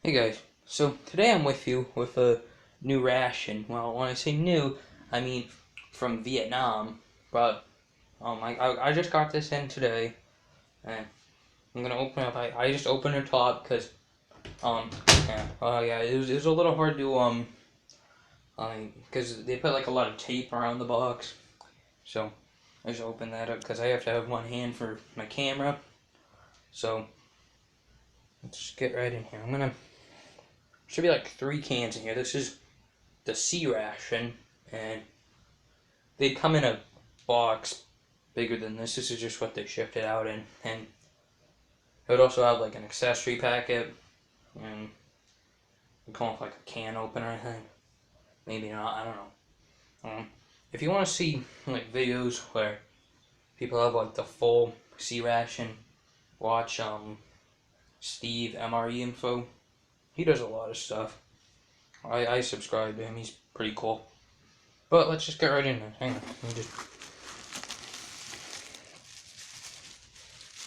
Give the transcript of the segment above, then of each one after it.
Hey guys, so today I'm with you with a new ration. Well, when I say new, I mean from Vietnam. But I just got this in today, and I'm gonna open up. I just opened the top because yeah, it was a little hard to because they put like a lot of tape around the box. So I just opened that up because I have to have one hand for my camera. So let's just get right in here. Should be like 3 cans in here. This is the C ration, and they come in a box bigger than this. This is just what they shipped it out in, and it would also have like an accessory packet, and we call it like a can opener, I think. Maybe not. I don't know. If you want to see like videos where people have like the full C ration, watch Steve MRE Info. He does a lot of stuff. I subscribe to him. He's pretty cool. But let's just get right in there. Hang on.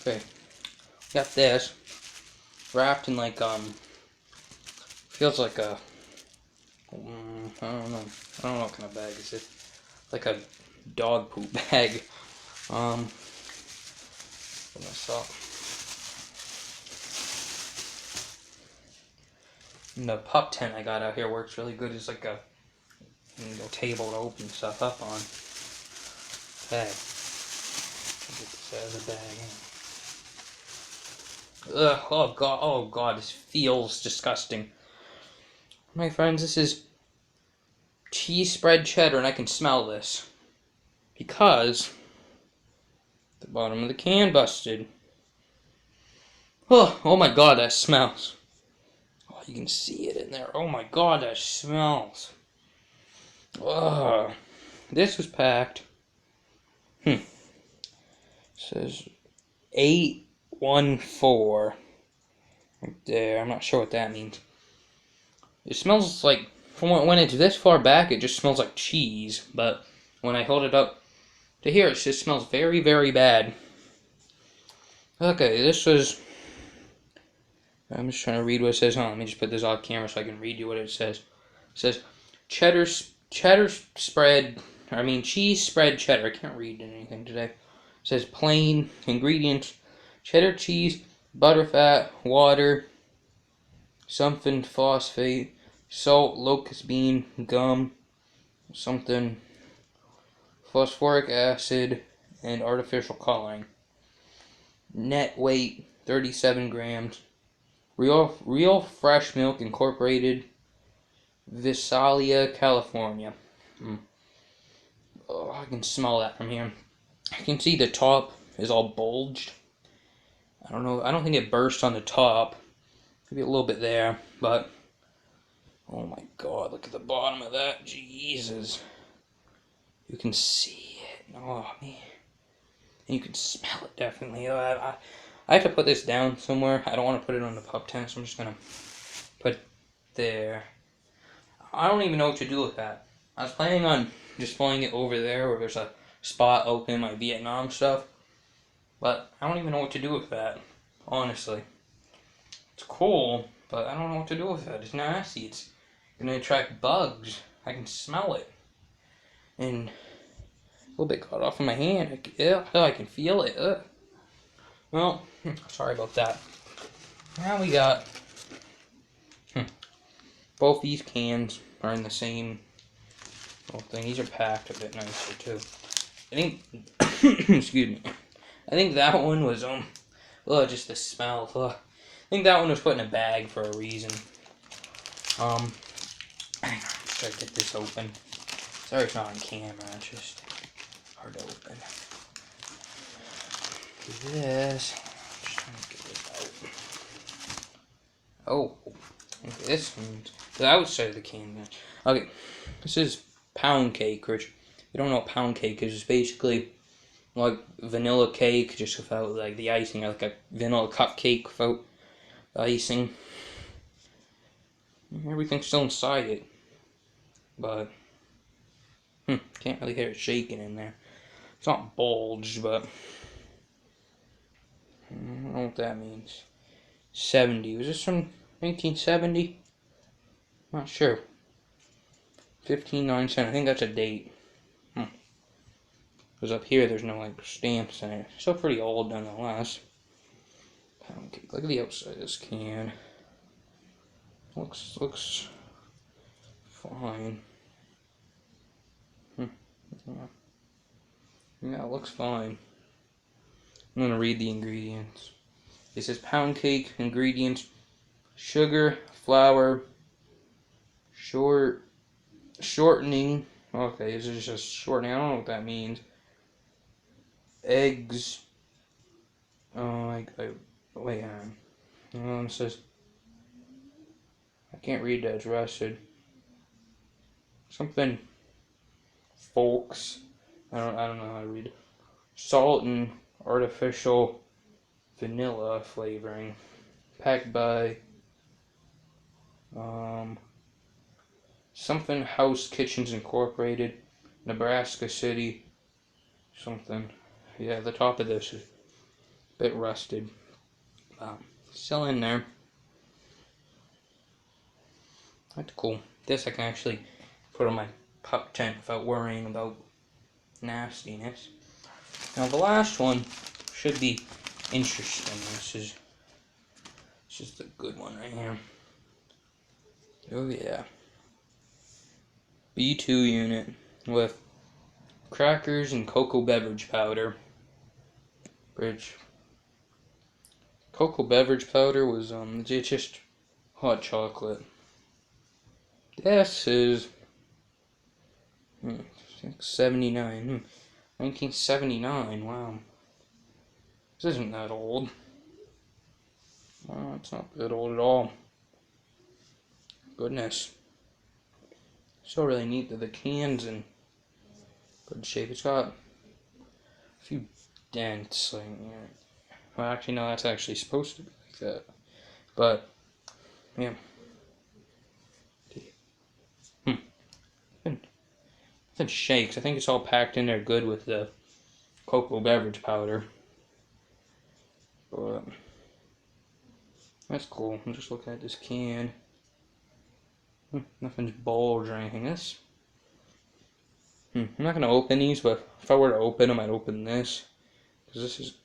Okay. Got this wrapped in like feels like a I don't know what kind of bag is it. Like a dog poop bag. Put this up. And the pup tent I got out here works really good. It's like a table to open stuff up on. Okay. Get this out of the bag. Ugh, oh god, this feels disgusting. My friends, this is cheese spread cheddar, and I can smell this. Because the bottom of the can busted. Oh my god, that smells. Oh, you can see it in there. Oh my god, that smells. Ugh. This was packed. It says 814 right there. I'm not sure what that means. It smells like, from when it's this far back, it just smells like cheese. But when I hold it up to here, it just smells very, very bad. Okay, this was... I'm just trying to read what it says. Let me just put this off camera so I can read you what it says. It says cheese spread cheddar. I can't read anything today. It says plain ingredients: cheddar cheese, butterfat, water, something phosphate, salt, locust bean, gum, something, phosphoric acid, and artificial coloring. Net weight 37 grams. Real fresh milk incorporated, Visalia, California. Oh, I can smell that from here. I can see the top is all bulged. I don't know. I don't think it burst on the top. Maybe a little bit there, but oh my god, look at the bottom of that. Jesus. You can see it. Oh, man. And you can smell it, definitely. I have to put this down somewhere. I don't want to put it on the pup tent, so I'm just going to put it there. I don't even know what to do with that. I was planning on displaying it over there where there's a spot open, my Vietnam stuff. But I don't even know what to do with that, honestly. It's cool, but I don't know what to do with that. It's nasty. It's going to attract bugs. I can smell it. And a little bit got off of my hand. I can feel it. Ugh. Well, sorry about that. Now we got... Both these cans are in the same little thing. These are packed a bit nicer, too. I think... excuse me. I think that one was, just the smell. I think that one was put in a bag for a reason. Hang on, try to get this open. Sorry it's not on camera, it's just hard to open. Do this. Just trying to get this out. Oh, okay, this one's the outside of the can. Okay, this is pound cake, which if you don't know what pound cake is, it's basically like vanilla cake, just without like the icing, like a vanilla cupcake without icing. Everything's still inside it, but can't really hear it shaking in there. It's not bulged, but I don't know what that means. 70. Was this from 1970? Not sure. 15/9/7. I think that's a date. Because up here there's no like stamps in it. Still pretty old nonetheless. Pound cake. Look at the outside of this can. Looks fine. Yeah, it looks fine. I'm gonna read the ingredients. It says pound cake ingredients: sugar, flour, shortening. Okay, this is just shortening. I don't know what that means. Eggs. Wait on. It says I can't read that. It's rusted. Something. Folks. I don't know how to read it. Salt and artificial vanilla flavoring. Packed by something House Kitchens Incorporated, Nebraska City. Something. Yeah, the top of this is a bit rusted. Still in there. That's cool. This I can actually put on my pup tent without worrying about nastiness. Now the last one should be interesting. This is the good one right here. Oh yeah. B2 unit with crackers and cocoa beverage powder. Cocoa beverage powder was it's just hot chocolate. This is 79. 1979. Wow. This isn't that old. Wow, it's not that old at all. Goodness. So really neat that the can's in good shape. It's got a few dents. Like, well, actually, no, that's actually supposed to be like that. But, yeah. Nothing shakes. I think it's all packed in there good with the cocoa beverage powder. But that's cool. I'm just looking at this can. Nothing's bulged or anything. I'm not gonna open these, but if I were to open them, I'd open this because this has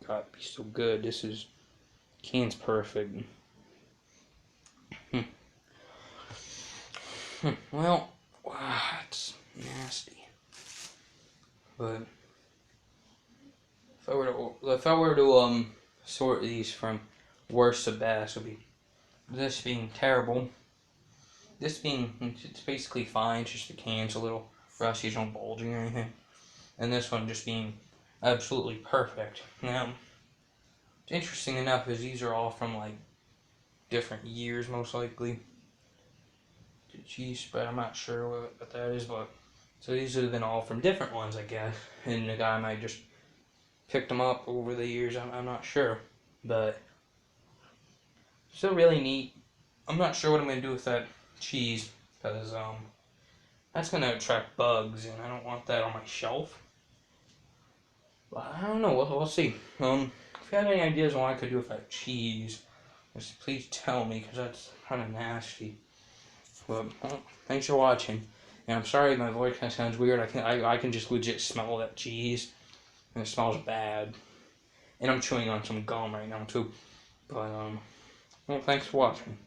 got to be so good. Can's perfect. Well, wow, it's nasty. But if I were to sort these from worst to best, would be this being terrible. This being, it's basically fine. It's just the can's a little rusty, it's not bulging or anything. And this one just being absolutely perfect. Now, interesting enough is these are all from like different years, most likely. The cheese spread, I'm not sure what that is, but so these would have been all from different ones, I guess. And the guy might just picked them up over the years. I'm not sure, but still really neat. I'm not sure what I'm gonna do with that cheese because that's gonna attract bugs, and I don't want that on my shelf. But I don't know. We'll see. If you have any ideas on what I could do with that cheese, just please tell me because that's kind of nasty. But thanks for watching. And I'm sorry my voice kind of sounds weird. I can just legit smell that cheese, and it smells bad. And I'm chewing on some gum right now too. But well, thanks for watching.